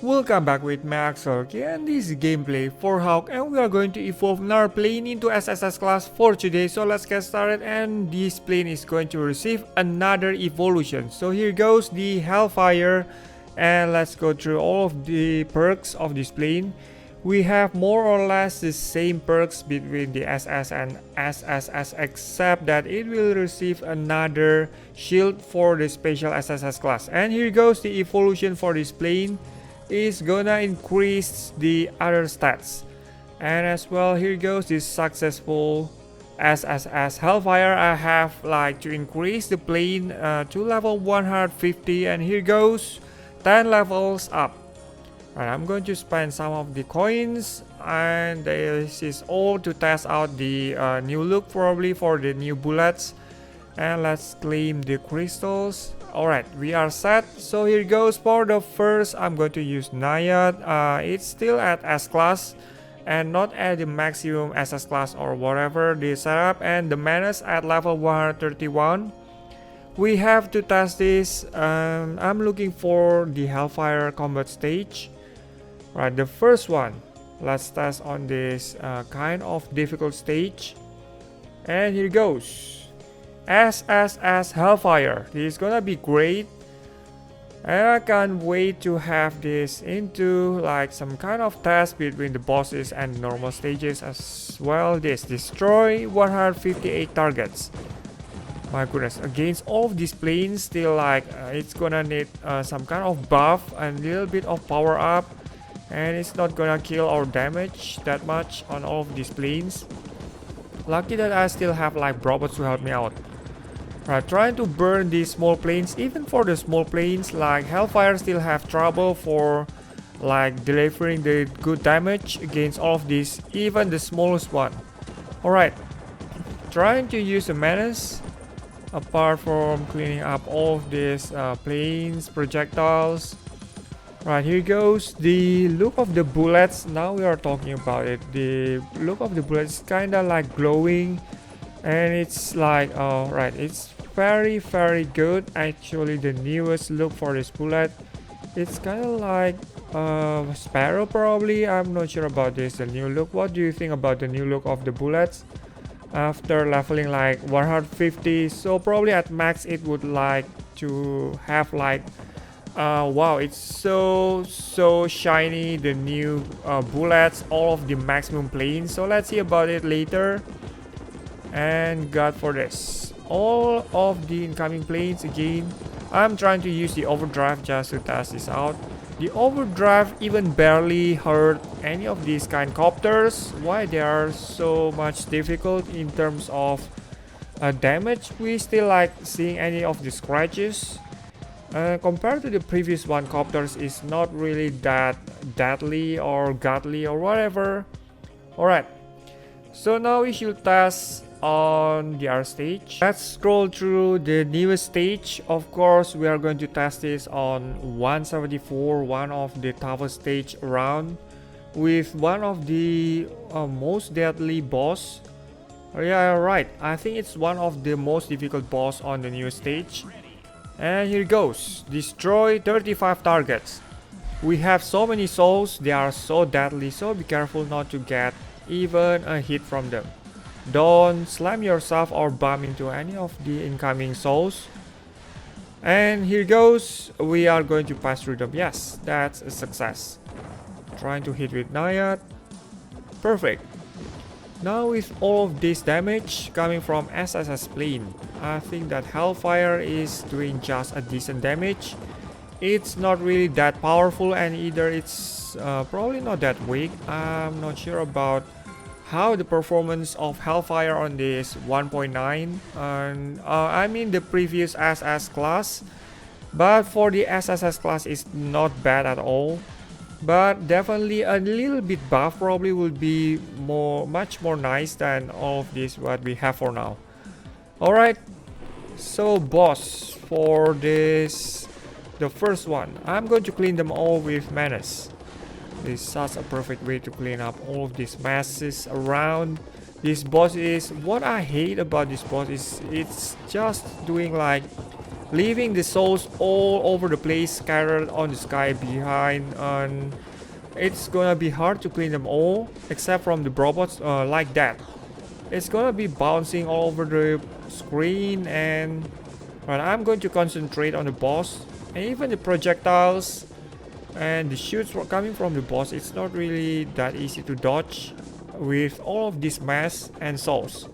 Welcome back with me Axel and this is gameplay for Hawk, and we are going to evolve our plane into SSS class for today. So let's get started, and this plane is going to receive another evolution. So here goes the Hellfire, and let's go through all of the perks of this plane. We have more or less the same perks between the SS and SSS, except that it will receive another shield for the special SSS class. And here goes the evolution for this plane. Is gonna increase the other stats, and as well here goes this successful SSS Hellfire. I have like to increase the plane to level 150, and here goes 10 levels up. And I'm going to spend some of the coins, and this is all to test out the new look, probably for the new bullets. And let's claim the crystals. Alright, we are set. So here goes for the first. I'm going to use Naiad. It's still at S class and not at the maximum SS class or whatever the setup. And the Menace at level 131. We have to test this. I'm looking for the Hellfire combat stage. Right, the first one. Let's test on this kind of difficult stage. And here goes. SSS Hellfire. This is gonna be great, and I can't wait to have this into like some kind of test between the bosses and normal stages as well. This destroy 158 targets. My goodness, against all of these planes, still like it's gonna need some kind of buff and a little bit of power up, and it's not gonna kill or damage that much on all of these planes. Lucky that I still have like robots to help me out. Right, trying to burn these small planes. Even for the small planes, like Hellfire still have trouble for like delivering the good damage against all of these, even the smallest one. Alright, trying to use a Menace. Apart from cleaning up all of these planes, projectiles. Right, here goes the look of the bullets. Now we are talking about it. The look of the bullets is kinda like glowing, and it's like right, it's very good. Actually, the newest look for this bullet, it's kind of like Sparrow probably. I'm not sure about this, the new look. What do you think about the new look of the bullets after leveling like 150? So probably at max it would like to have like wow, it's so shiny, the new bullets, all of the maximum planes. So let's see about it later. And God for this, all of the incoming planes again. I'm trying to use the overdrive just to test this out. The overdrive even barely hurt any of these kind copters. Why they are so much difficult in terms of damage? We still like seeing any of the scratches. Compared to the previous one, copters is not really that deadly or godly or whatever. Alright, so now we should test on the other stage. Let's scroll through the newest stage. Of course, we are going to test this on 174, one of the toughest stage around, with one of the most deadly boss. Yeah, right, I think it's one of the most difficult boss on the new stage. And here goes, destroy 35 targets. We have so many souls, they are so deadly, so be careful not to get even a hit from them. Don't slam yourself or bump into any of the incoming souls. And here goes, we are going to pass through them. Yes, that's a success. Trying to hit with Naiad. Perfect. Now with all of this damage coming from SSS plane, I think that Hellfire is doing just a decent damage. It's not really that powerful, and either it's probably not that weak. I'm not sure about how the performance of Hellfire on this 1.9 and I mean the previous SS class, but for the SSS class it's not bad at all, but definitely a little bit buff probably would be much more nice than all of this what we have for now. Alright, so boss for this, the first one, I'm going to clean them all with Menace. This is such a perfect way to clean up all of these masses around. This boss is, what I hate about this boss is it's just doing like leaving the souls all over the place, scattered on the sky behind, and it's gonna be hard to clean them all, except from the robots like that. It's gonna be bouncing all over the screen, and right, I'm going to concentrate on the boss, and even the projectiles and the shoots coming from the boss. It's not really that easy to dodge with all of this mass and souls.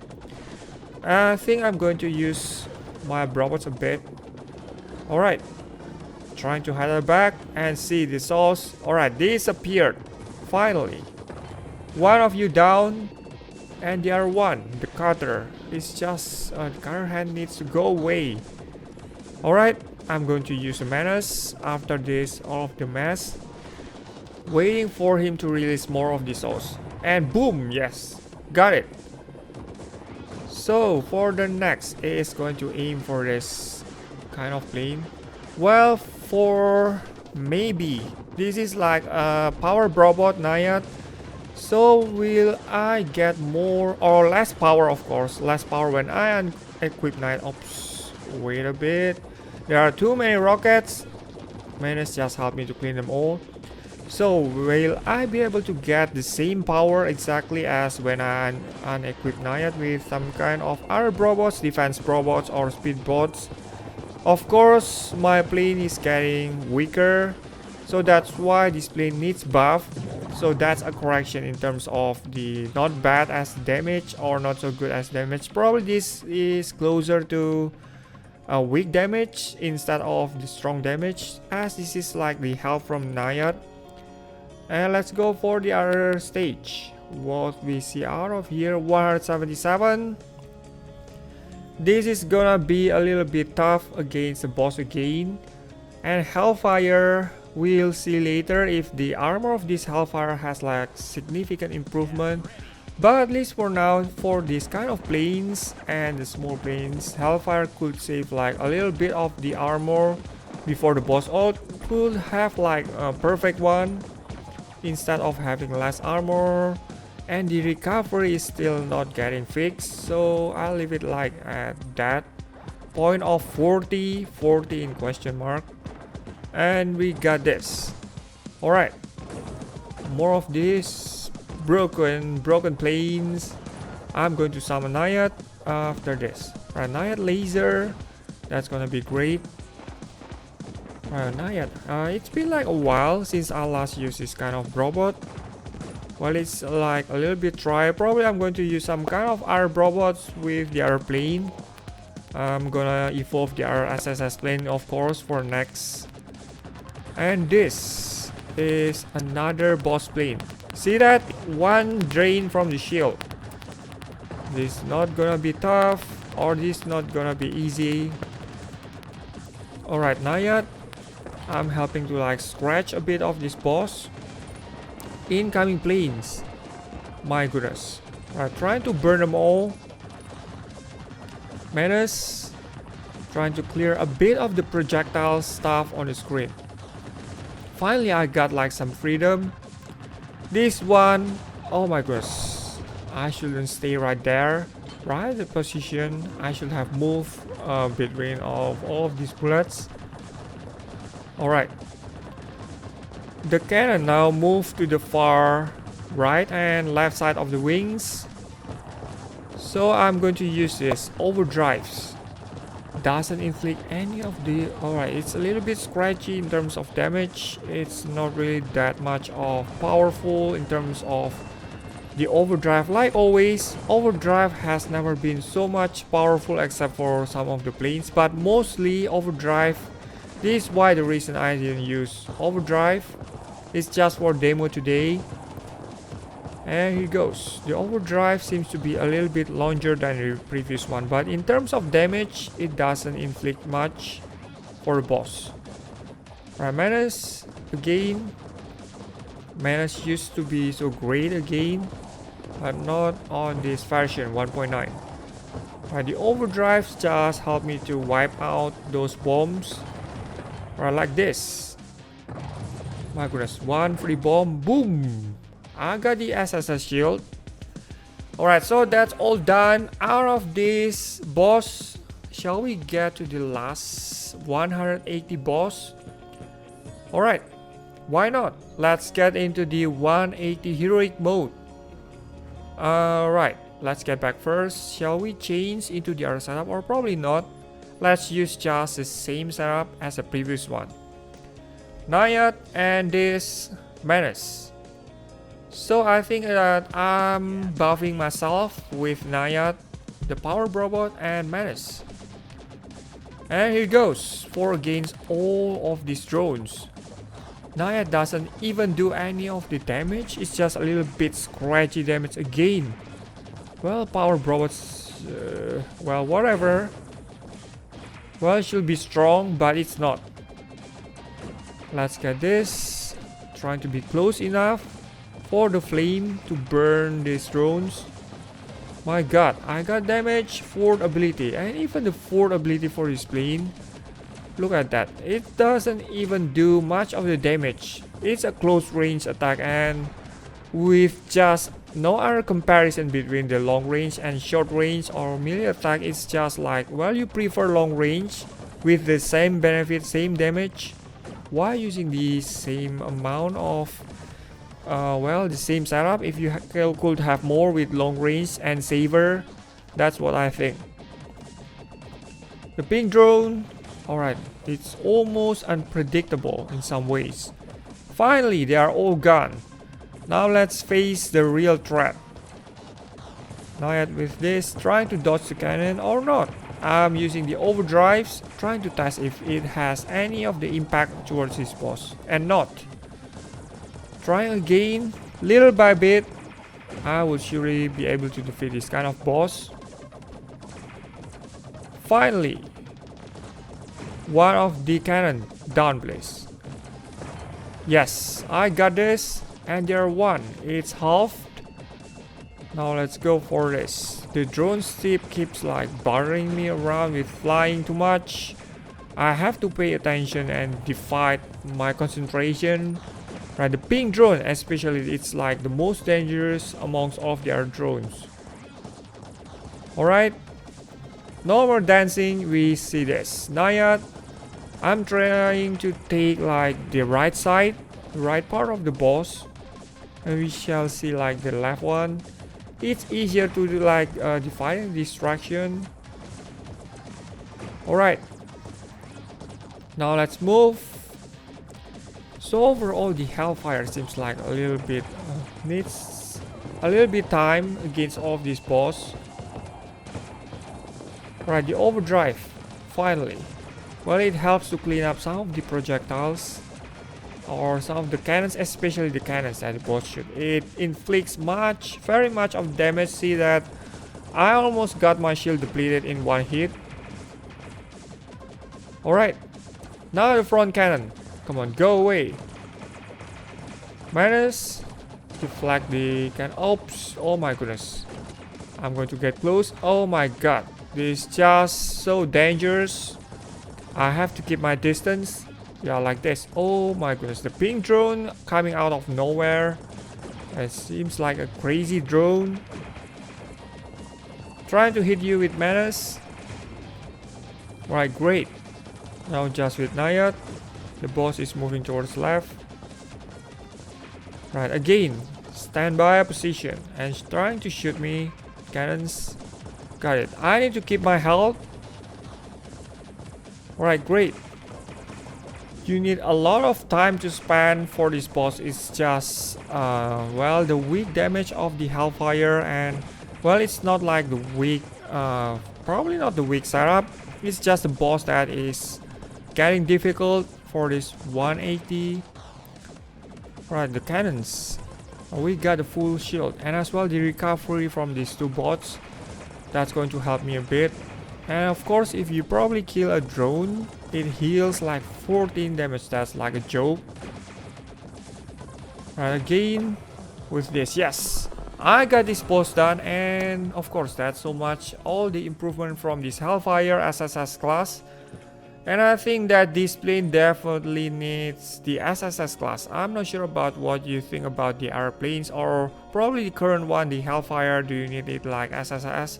I think I'm going to use my robots a bit. Alright, trying to head back and see the souls. Alright, disappeared. Finally. One of you down, and the other one, the cutter, is just the cutter hand needs to go away. Alright, I'm going to use a menace after this, all of the mess, waiting for him to release more of the souls. And boom, yes, got it. So for the next, it is going to aim for this kind of plane. Well, for maybe this is like a power robot Naiad. So will I get more or less power? Of course, less power when I equip Naiad. Oops, wait a bit. There are too many rockets. Menace just helped me to clean them all. So will I be able to get the same power exactly as when I unequip Naiad with some kind of other robots, defense robots or speed bots? Of course, my plane is getting weaker, so that's why this plane needs buff. So that's a correction in terms of the not bad as damage or not so good as damage. Probably this is closer to a weak damage instead of the strong damage, as this is like the health from Naiad. And let's go for the other stage. What we see out of here, 177. This is gonna be a little bit tough against the boss again. And Hellfire, we'll see later if the armor of this Hellfire has like significant improvement. But at least for now, for this kind of planes and the small planes, Hellfire could save like a little bit of the armor before the boss. Or could have like a perfect one instead of having less armor. And the recovery is still not getting fixed, so I'll leave it like at that point of 40 in question mark. And we got this. Alright, more of this broken planes. I'm going to summon Naiad after this. Right, Naiad laser, that's gonna be great. Right, Naiad, it's been like a while since I last used this kind of robot. Well, it's like a little bit dry. Probably I'm going to use some kind of other robots with the other plane. I'm gonna evolve the other SSS plane, of course, for next. And this is another boss plane. See that? One drain from the shield. This is not gonna be tough, or this is not gonna be easy. Alright, Naiad, I'm helping to like scratch a bit of this boss. Incoming planes. My goodness. Right, trying to burn them all. Menace, trying to clear a bit of the projectile stuff on the screen. Finally, I got like some freedom. This one, oh my goodness, I shouldn't stay right there. Right, the position, I should have moved between of all of these bullets. Alright. The cannon now moves to the far right and left side of the wings. So I'm going to use this overdrives. Doesn't inflict any of the... Alright, it's a little bit scratchy in terms of damage. It's not really that much of powerful in terms of the overdrive. Like always, overdrive has never been so much powerful except for some of the planes. But mostly overdrive. This is why the reason I didn't use overdrive. It's just for demo today. And here goes. The overdrive seems to be a little bit longer than the previous one, but in terms of damage, it doesn't inflict much for the boss. Right, Menace again. Menace used to be so great again, but not on this version 1.9. Right, the overdrives just help me to wipe out those bombs. Right, like this. My goodness, one free bomb, boom! I got the SSS shield. Alright, so that's all done. Out of this boss, shall we get to the last 180 boss? Alright, why not? Let's get into the 180 heroic mode. Alright, let's get back first. Shall we change into the other setup or probably not? Let's use just the same setup as the previous one. Nayat and this Menace. So I think that I'm buffing myself with Nayat, the Power Robot, and Menace. And here goes, 4 against all of these drones. Nayat doesn't even do any of the damage, it's just a little bit scratchy damage again. Well, Power Robots, well, whatever. Well, it should be strong, but it's not. Let's get this. Trying to be close enough for the flame to burn these drones. My god, I got damage, 4th ability, and even the 4th ability for this plane. Look at that, it doesn't even do much of the damage. It's a close range attack, and with just no other comparison between the long range and short range or melee attack, it's just like, well, you prefer long range with the same benefit, same damage. Why using the same amount of well, the same setup if you could have more with long range and saver? That's what I think. The pink drone, alright, it's almost unpredictable in some ways. Finally, they are all gone. Now let's face the real threat. Nayat with this, trying to dodge the cannon or not. I'm using the overdrives, trying to test if it has any of the impact towards this boss, and not. Trying again, little by bit, I will surely be able to defeat this kind of boss. Finally, one of the cannon down, please. Yes, I got this, and there one, it's halved. Now let's go for this. The drone tip keeps like bothering me around with flying too much. I have to pay attention and divide my concentration. Right, the pink drone especially, it's like the most dangerous amongst all of the other drones. Alright, no more dancing, we see this. Nayat, I'm trying to take like the right side, the right part of the boss. And we shall see like the left one. It's easier to do like define distraction. Alright, now let's move. So overall the Hellfire seems like a little bit needs a little bit time against all of these boss. Right, the overdrive, finally. Well, it helps to clean up some of the projectiles or some of the cannons, especially the cannons that the boss shoot. It inflicts very much of damage. See that I almost got my shield depleted in one hit. Alright, now the front cannon. Come on, go away. Menace, deflect the cannon. Oops, oh my goodness. I'm going to get close. Oh my god, this is just so dangerous. I have to keep my distance. Yeah, like this. Oh my goodness, the pink drone coming out of nowhere. It seems like a crazy drone. Trying to hit you with Menace. Right, great. Now just with Nayat. The boss is moving towards left. Right, again, stand by position and trying to shoot me. Cannons. Got it. I need to keep my health. Alright, great. You need a lot of time to spend for this boss. It's just well, the weak damage of the Hellfire, and well, it's not like the weak probably not the weak setup. It's just a boss that is getting difficult for this 180. Right, the cannons. We got the full shield, and as well the recovery from these two bots. That's going to help me a bit. And of course, if you probably kill a drone, it heals like 14 damage. That's like a joke. Right, again with this. Yes, I got this boss done, and of course that's so much all the improvement from this Hellfire SSS class. And I think that this plane definitely needs the SSS class. I'm not sure about what you think about the airplanes, or probably the current one, the Hellfire. Do you need it like SSS?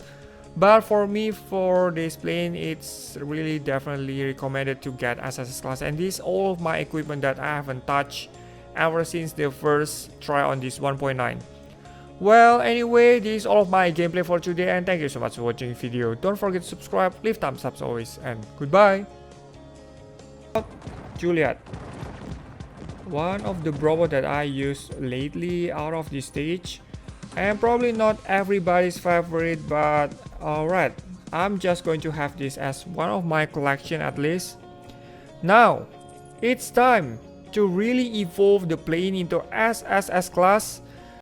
But for me, for this plane, it's really definitely recommended to get SSS class, and this all of my equipment that I haven't touched ever since the first try on this 1.9. Well, anyway, this is all of my gameplay for today, and thank you so much for watching the video. Don't forget to subscribe, leave thumbs up as always, and goodbye. Juliet, one of the Bravo that I used lately out of this stage, and probably not everybody's favorite, but alright, I'm just going to have this as one of my collection at least. Now, it's time to really evolve the plane into SSS class